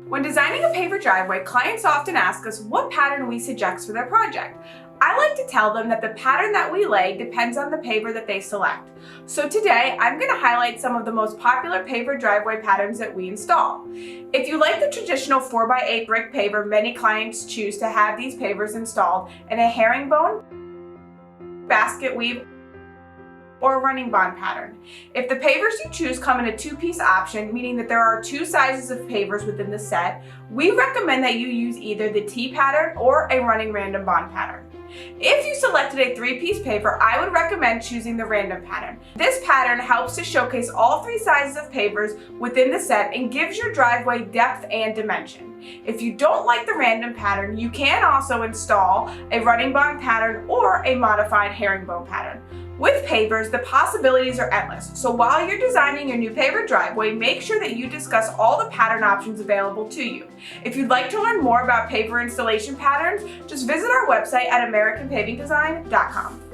When designing a paver driveway, clients often ask us what pattern we suggest for their project. I like to tell them that the pattern that we lay depends on the paver that they select. So today, I'm going to highlight some of the most popular paver driveway patterns that we install. If you like the traditional 4x8 brick paver, many clients choose to have these pavers installed in a herringbone, basket weave, or a running bond pattern. If the pavers you choose come in a two-piece option, meaning that there are two sizes of pavers within the set, we recommend that you use either the T pattern or a running random bond pattern. If you selected a three-piece paver, I would recommend choosing the random pattern. This pattern helps to showcase all three sizes of pavers within the set and gives your driveway depth and dimension. If you don't like the random pattern, you can also install a running bond pattern or a modified herringbone pattern. With pavers, the possibilities are endless, so while you're designing your new paver driveway, make sure that you discuss all the pattern options available to you. If you'd like to learn more about paver installation patterns, just visit our website at AmericanPavingDesign.com.